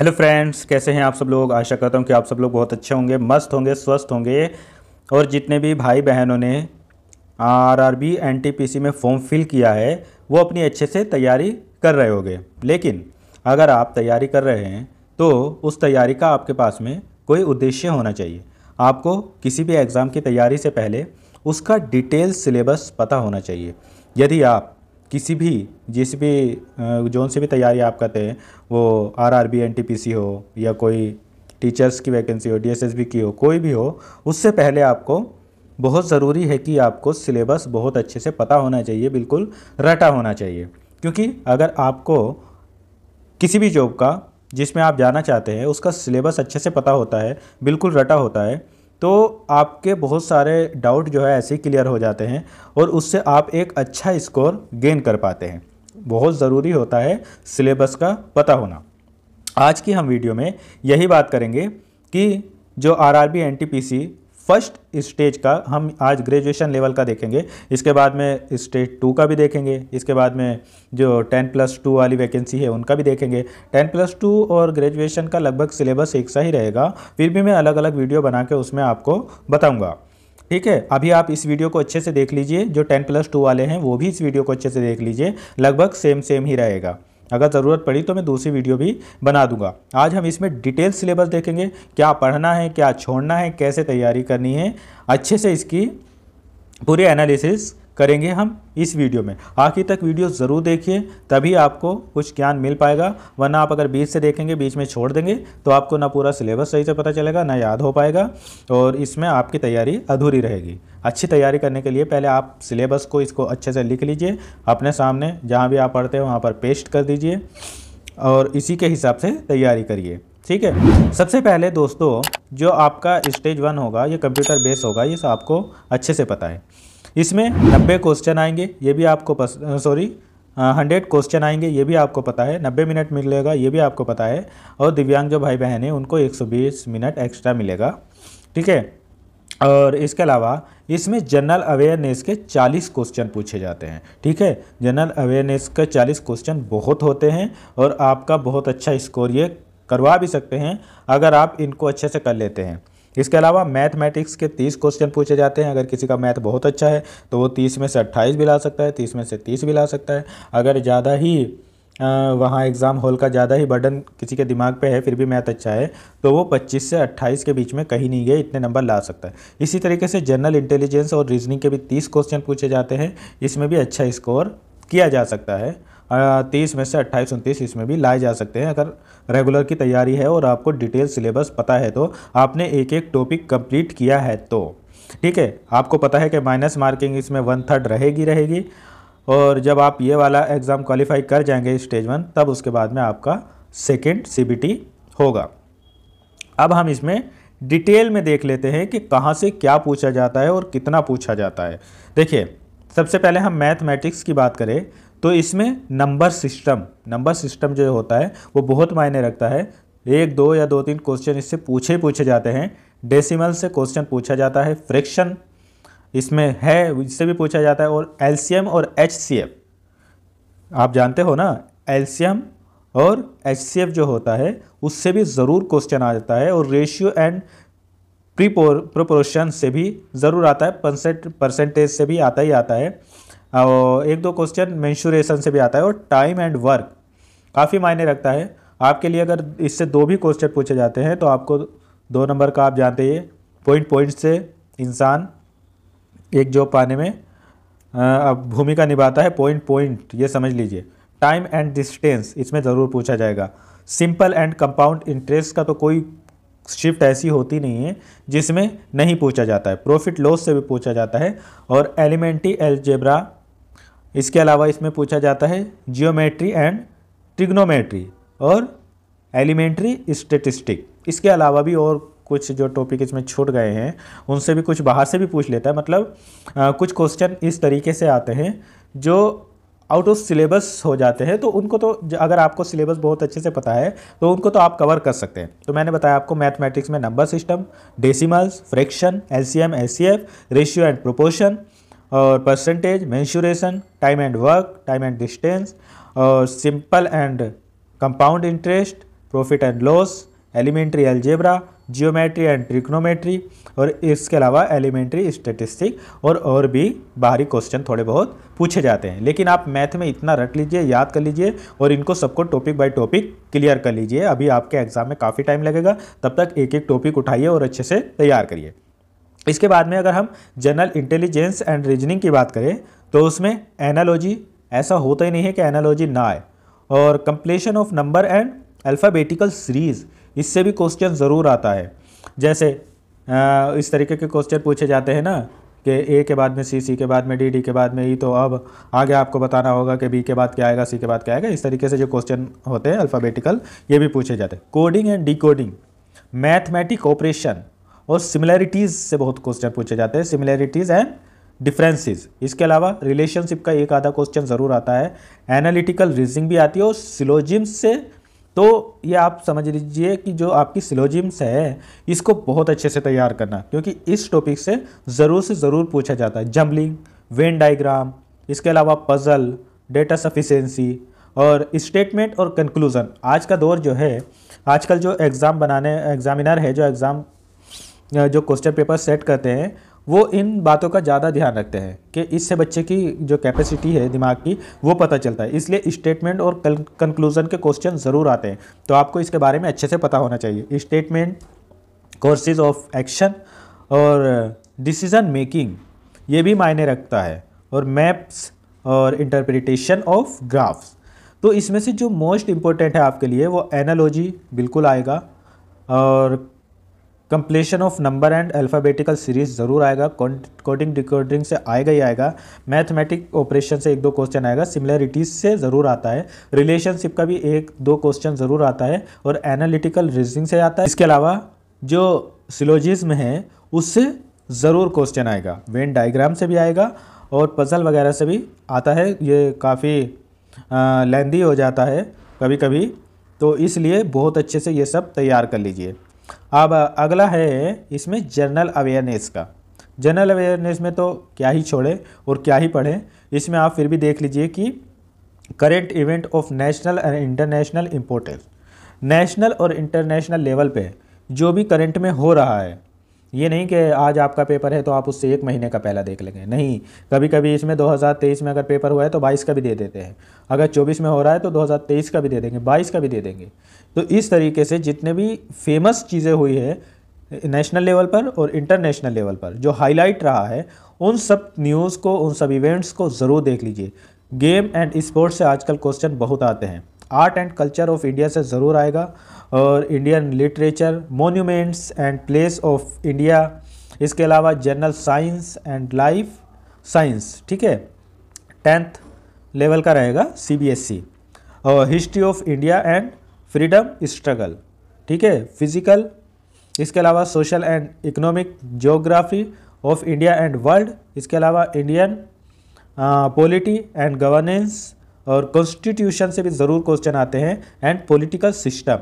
Hello friends, कैसे हैं आप सब लोग। आशा करता हूं कि आप सब लोग बहुत अच्छे होंगे, मस्त होंगे, स्वस्थ होंगे। और जितने भी भाई बहनों ने आरआरबी एनटीपीसी में फॉर्म फिल किया है वो अपनी अच्छे से तैयारी कर रहे होंगे। लेकिन अगर आप तैयारी कर रहे हैं तो उस तैयारी का आपके पास में कोई उद्देश्य होना चाहिए। आपको किसी भी एग्ज़ाम की तैयारी से पहले उसका डिटेल सिलेबस पता होना चाहिए। यदि आप किसी भी जिस भी जोन से भी तैयारी आप करते हैं, वो आरआरबी एनटीपीसी हो या कोई टीचर्स की वैकेंसी हो, डीएसएसबी की हो, कोई भी हो, उससे पहले आपको बहुत ज़रूरी है कि आपको सिलेबस बहुत अच्छे से पता होना चाहिए, बिल्कुल रटा होना चाहिए। क्योंकि अगर आपको किसी भी जॉब का जिसमें आप जाना चाहते हैं उसका सिलेबस अच्छे से पता होता है, बिल्कुल रटा होता है, तो आपके बहुत सारे डाउट जो है ऐसे ही क्लियर हो जाते हैं और उससे आप एक अच्छा स्कोर गेन कर पाते हैं। बहुत ज़रूरी होता है सिलेबस का पता होना। आज की हम वीडियो में यही बात करेंगे कि जो आरआरबी एनटीपीसी फर्स्ट स्टेज का हम आज ग्रेजुएशन लेवल का देखेंगे, इसके बाद में स्टेज 2 का भी देखेंगे, इसके बाद में जो 10+2 वाली वैकेंसी है उनका भी देखेंगे। 10+2 और ग्रेजुएशन का लगभग सिलेबस एक सा ही रहेगा, फिर भी मैं अलग अलग वीडियो बना के उसमें आपको बताऊंगा। ठीक है, अभी आप इस वीडियो को अच्छे से देख लीजिए। जो 10+2 वाले हैं वो भी इस वीडियो को अच्छे से देख लीजिए, लगभग सेम ही रहेगा। अगर ज़रूरत पड़ी तो मैं दूसरी वीडियो भी बना दूंगा। आज हम इसमें डिटेल सिलेबस देखेंगे, क्या पढ़ना है, क्या छोड़ना है, कैसे तैयारी करनी है, अच्छे से इसकी पूरी एनालिसिस करेंगे हम इस वीडियो में। आखिर तक वीडियो ज़रूर देखिए, तभी आपको कुछ ज्ञान मिल पाएगा। वरना आप अगर बीच से देखेंगे, बीच में छोड़ देंगे तो आपको ना पूरा सिलेबस सही से पता चलेगा, ना याद हो पाएगा और इसमें आपकी तैयारी अधूरी रहेगी। अच्छी तैयारी करने के लिए पहले आप सिलेबस को इसको अच्छे से लिख लीजिए, अपने सामने जहाँ भी आप पढ़ते हैं वहाँ पर पेस्ट कर दीजिए और इसी के हिसाब से तैयारी करिए। ठीक है, सबसे पहले दोस्तों जो आपका स्टेज 1 होगा ये कंप्यूटर बेस होगा, ये आपको अच्छे से पता है। इसमें 90 क्वेश्चन आएंगे, ये भी आपको 100 क्वेश्चन आएंगे, ये भी आपको पता है। 90 मिनट मिलेगा, ये भी आपको पता है। और दिव्यांग जो भाई बहन हैं उनको 120 मिनट एक्स्ट्रा मिलेगा। ठीक है, और इसके अलावा इसमें जनरल अवेयरनेस के 40 क्वेश्चन पूछे जाते हैं। ठीक है, जनरल अवेयरनेस के 40 क्वेश्चन बहुत होते हैं और आपका बहुत अच्छा स्कोर ये करवा भी सकते हैं अगर आप इनको अच्छे से कर लेते हैं। इसके अलावा मैथमेटिक्स के 30 क्वेश्चन पूछे जाते हैं। अगर किसी का मैथ बहुत अच्छा है तो वो 30 में से 28 भी ला सकता है, 30 में से 30 भी ला सकता है। अगर ज़्यादा ही वहाँ एग्ज़ाम हॉल का ज़्यादा ही बर्डन किसी के दिमाग पे है, फिर भी मैथ अच्छा है, तो वो 25 से 28 के बीच में कहीं नहीं गए इतने नंबर ला सकता है। इसी तरीके से जनरल इंटेलिजेंस और रीजनिंग के भी 30 क्वेश्चन पूछे जाते हैं, इसमें भी अच्छा स्कोर किया जा सकता है। 30 में से 28-29 इसमें भी लाए जा सकते हैं अगर रेगुलर की तैयारी है और आपको डिटेल सिलेबस पता है, तो आपने एक एक टॉपिक कंप्लीट किया है तो। ठीक है, आपको पता है कि माइनस मार्किंग इसमें 1/3 रहेगी। और जब आप ये वाला एग्ज़ाम क्वालिफाई कर जाएंगे स्टेज 1, तब उसके बाद में आपका सेकेंड सीबीटी होगा। अब हम इसमें डिटेल में देख लेते हैं कि कहाँ से क्या पूछा जाता है और कितना पूछा जाता है। देखिए, सबसे पहले हम मैथमेटिक्स की बात करें तो इसमें नंबर सिस्टम जो होता है वो बहुत मायने रखता है। 1, 2 या 2-3 क्वेश्चन इससे पूछे जाते हैं। डेसिमल से क्वेश्चन पूछा जाता है, फ्रैक्शन इसमें है, इससे भी पूछा जाता है। और एलसीएम और एचसीएफ आप जानते हो ना, एलसीएम और एचसीएफ जो होता है उससे भी ज़रूर क्वेश्चन आ जाता है। और रेशियो एंड प्रोपोर्शन से भी ज़रूर आता है, परसेंटेज से भी आता ही आता है। और 1-2 क्वेश्चन मेंशुरेशन से भी आता है। और टाइम एंड वर्क काफ़ी मायने रखता है आपके लिए। अगर इससे 2 भी क्वेश्चन पूछे जाते हैं तो आपको 2 नंबर का, आप जानते हैं, पॉइंट से इंसान एक जॉब पाने में अब भूमिका निभाता है। पॉइंट ये समझ लीजिए। टाइम एंड डिस्टेंस इसमें ज़रूर पूछा जाएगा। सिंपल एंड कंपाउंड इंटरेस्ट का तो कोई शिफ्ट ऐसी होती नहीं है जिसमें नहीं पूछा जाता है। प्रॉफिट लॉस से भी पूछा जाता है। और एलिमेंट्री अलजेब्रा, इसके अलावा इसमें पूछा जाता है जियोमेट्री एंड ट्रिग्नोमेट्री और एलिमेंट्री स्टैटिस्टिक। इसके अलावा भी और कुछ जो टॉपिक इसमें छूट गए हैं उनसे भी कुछ बाहर से भी पूछ लेता है। मतलब कुछ क्वेश्चन इस तरीके से आते हैं जो आउट ऑफ सिलेबस हो जाते हैं, तो उनको तो अगर आपको सिलेबस बहुत अच्छे से पता है तो उनको तो आप कवर कर सकते हैं। तो मैंने बताया आपको मैथमेटिक्स में number system, decimals, fraction, LCM, HCF, ratio and proportion और percentage, mensuration, time and work, time and distance और simple and compound interest, profit and loss, elementary algebra, geometry and trigonometry, और इसके अलावा एलिमेंट्री स्टैटिस्टिक और भी बाहरी question थोड़े बहुत पूछे जाते हैं। लेकिन आप मैथ में इतना रट लीजिए, याद कर लीजिए और इनको सबको टॉपिक बाय टॉपिक क्लियर कर लीजिए। अभी आपके एग्जाम में काफ़ी टाइम लगेगा, तब तक एक एक टॉपिक उठाइए और अच्छे से तैयार करिए। इसके बाद में अगर हम जनरल इंटेलिजेंस एंड रीजनिंग की बात करें तो उसमें एनालॉजी, ऐसा होता ही नहीं है कि एनालॉजी ना आए, और completion of number and alphabetical series, इससे भी क्वेश्चन ज़रूर आता है। जैसे इस तरीके के क्वेश्चन पूछे जाते हैं ना कि ए के बाद में सी, सी के बाद में डी, डी के बाद में ई, तो अब आगे आपको बताना होगा कि बी के बाद क्या आएगा, सी के बाद क्या आएगा। इस तरीके से जो क्वेश्चन होते हैं अल्फ़ाबेटिकल, ये भी पूछे जाते हैं। Coding and decoding, mathematic operation और सिमिलैरिटीज़ से बहुत क्वेश्चन पूछे जाते हैं, सिमिलैरिटीज़ एंड डिफरेंसेस। इसके अलावा रिलेशनशिप का एक आधा क्वेश्चन ज़रूर आता है। एनालिटिकल रीजनिंग भी आती है, और सिलोजिम्स से तो ये आप समझ लीजिए कि जो आपकी सिलोजिम्स है इसको बहुत अच्छे से तैयार करना, क्योंकि इस टॉपिक से ज़रूर पूछा जाता है। जम्बलिंग, वेन डायग्राम, इसके अलावा पजल, डेटा सफिशिएंसी और स्टेटमेंट और कंक्लूज़न। आज का दौर जो है, आजकल जो एग्जामिनर है, जो क्वेश्चन पेपर सेट करते हैं, वो इन बातों का ज़्यादा ध्यान रखते हैं कि इससे बच्चे की जो कैपेसिटी है दिमाग की वो पता चलता है। इसलिए स्टेटमेंट और कंक्लूज़न के क्वेश्चन ज़रूर आते हैं, तो आपको इसके बारे में अच्छे से पता होना चाहिए। स्टेटमेंट, कोर्सेज ऑफ एक्शन और डिसीजन मेकिंग, ये भी मायने रखता है, और मैप्स और इंटरप्रिटेशन ऑफ ग्राफ्स। तो इसमें से जो मोस्ट इम्पोर्टेंट है आपके लिए वो एनालॉजी बिल्कुल आएगा, और completion of number and alphabetical series ज़रूर आएगा। कोडिंग डिकोडिंग से आएगा ही आएगा। मैथमेटिक ऑपरेशन से एक दो क्वेश्चन आएगा। सिमिलैरिटीज़ से ज़रूर आता है। रिलेशनशिप का भी एक दो क्वेश्चन ज़रूर आता है, और एनालिटिकल रीजनिंग से आता है। इसके अलावा जो सिलोजिज्म है उससे ज़रूर क्वेश्चन आएगा। वेन डायग्राम से भी आएगा, और पजल वगैरह से भी आता है। ये काफ़ी लेंदी हो जाता है कभी कभी, तो इसलिए बहुत अच्छे से ये सब तैयार कर लीजिए। अब अगला है इसमें जनरल अवेयरनेस का। जनरल अवेयरनेस में तो क्या ही छोड़े और क्या ही पढ़ें, इसमें आप फिर भी देख लीजिए कि current event of national and international importance, national और इंटरनेशनल लेवल पे जो भी करंट में हो रहा है। ये नहीं कि आज आपका पेपर है तो आप उससे एक महीने का पहला देख लेंगे, नहीं। कभी कभी इसमें 2023 में अगर पेपर हुआ है तो 22 का भी दे देते हैं, अगर 24 में हो रहा है तो 2023 का भी दे देंगे, 22 का भी दे देंगे। तो इस तरीके से जितने भी फेमस चीज़ें हुई है नेशनल लेवल पर और इंटरनेशनल लेवल पर, जो हाईलाइट रहा है, उन सब न्यूज़ को, उन सब इवेंट्स को ज़रूर देख लीजिए। गेम एंड स्पोर्ट्स से आजकल क्वेश्चन बहुत आते हैं। Art and culture of India से ज़रूर आएगा, और Indian literature, monuments and place of India. इसके अलावा general science and life science, ठीक है, 10th लेवल का रहेगा CBSE। और history of India and freedom struggle, ठीक है, फिजिकल। इसके अलावा social and economic, geography of India and world. इसके अलावा इंडियन पॉलिटी एंड गवर्नेंस, और कॉन्स्टिट्यूशन से भी ज़रूर क्वेश्चन आते हैं, एंड पॉलिटिकल सिस्टम।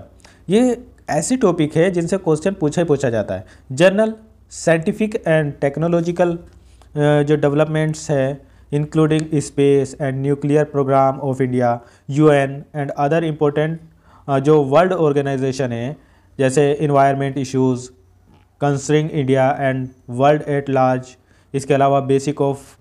ये ऐसी टॉपिक है जिनसे क्वेश्चन पूछा जाता है। जनरल साइंटिफिक एंड टेक्नोलॉजिकल जो डेवलपमेंट्स है, including space and nuclear program of India, UN and other important जो वर्ल्ड ऑर्गेनाइजेशन है, जैसे environment issues concerning India and world at large. इसके अलावा basic of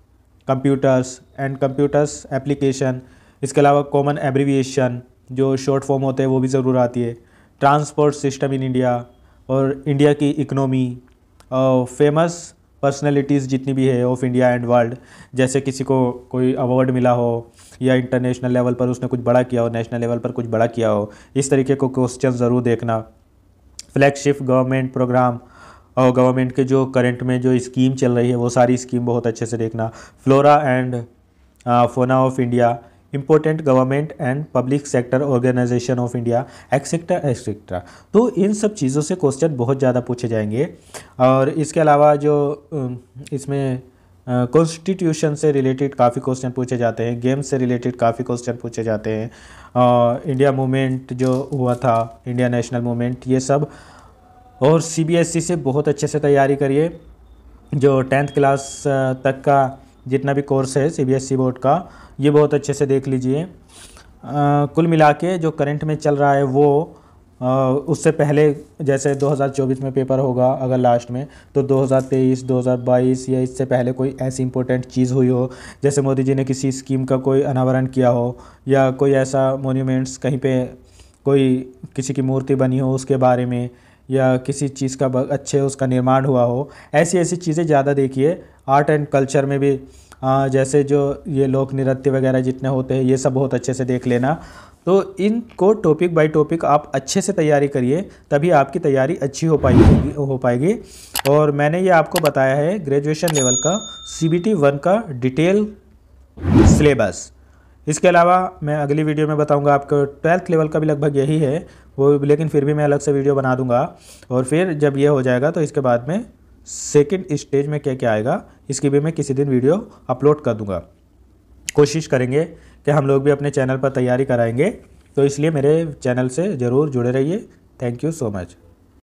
computers and computers application. इसके अलावा common abbreviation, जो शॉर्ट फॉर्म होते हैं वो भी ज़रूर आती है। ट्रांसपोर्ट सिस्टम इन इंडिया, और इंडिया की इकनॉमी, और फेमस पर्सनैलिटीज़ जितनी भी है ऑफ इंडिया एंड वर्ल्ड, जैसे किसी को कोई अवार्ड मिला हो, या इंटरनेशनल लेवल पर उसने कुछ बड़ा किया हो, नेशनल लेवल पर कुछ बड़ा किया हो, इस तरीके को क्वेश्चन ज़रूर देखना। फ्लैगशिप गवर्नमेंट प्रोग्राम, और गवर्नमेंट के जो करंट में जो स्कीम चल रही है वो सारी स्कीम बहुत अच्छे से देखना। Flora and fauna of India, important government and public sector organisation of India, etcetera etcetera. तो इन सब चीज़ों से क्वेश्चन बहुत ज़्यादा पूछे जाएंगे। और इसके अलावा जो इसमें कॉन्स्टिट्यूशन से रिलेटेड काफ़ी क्वेश्चन पूछे जाते हैं, गेम्स से रिलेटेड काफ़ी क्वेश्चन पूछे जाते हैं, इंडिया मूवमेंट जो हुआ था, इंडिया नेशनल मूवमेंट, ये सब। और CBSE से बहुत अच्छे से तैयारी करिए। जो 10th क्लास तक का जितना भी कोर्स है CBSE बोर्ड का, ये बहुत अच्छे से देख लीजिए। कुल मिला के जो करंट में चल रहा है वो उससे पहले जैसे 2024 में पेपर होगा अगर लास्ट में, तो 2023, 2022 या इससे पहले कोई ऐसी इंपॉर्टेंट चीज़ हुई हो, जैसे मोदी जी ने किसी स्कीम का कोई अनावरण किया हो, या कोई ऐसा मोन्यूमेंट्स कहीं पे कोई किसी की मूर्ति बनी हो उसके बारे में, या किसी चीज़ का अच्छे उसका निर्माण हुआ हो, ऐसी ऐसी चीज़ें ज़्यादा देखिए। आर्ट एंड कल्चर में भी जैसे जो ये लोक नृत्य वगैरह जितने होते हैं ये सब बहुत अच्छे से देख लेना। तो इनको टॉपिक बाय टॉपिक आप अच्छे से तैयारी करिए, तभी आपकी तैयारी अच्छी हो पाएगी। और मैंने ये आपको बताया है ग्रेजुएशन लेवल का CBT 1 का डिटेल सिलेबस। इसके अलावा मैं अगली वीडियो में बताऊंगा आपको 12th लेवल का भी लगभग यही है वो, लेकिन फिर भी मैं अलग से वीडियो बना दूंगा। और फिर जब ये हो जाएगा तो इसके बाद में सेकंड स्टेज में क्या क्या आएगा इसकी भी मैं किसी दिन वीडियो अपलोड कर दूंगा। कोशिश करेंगे कि हम लोग भी अपने चैनल पर तैयारी कराएंगे, तो इसलिए मेरे चैनल से ज़रूर जुड़े रहिए। Thank you so much.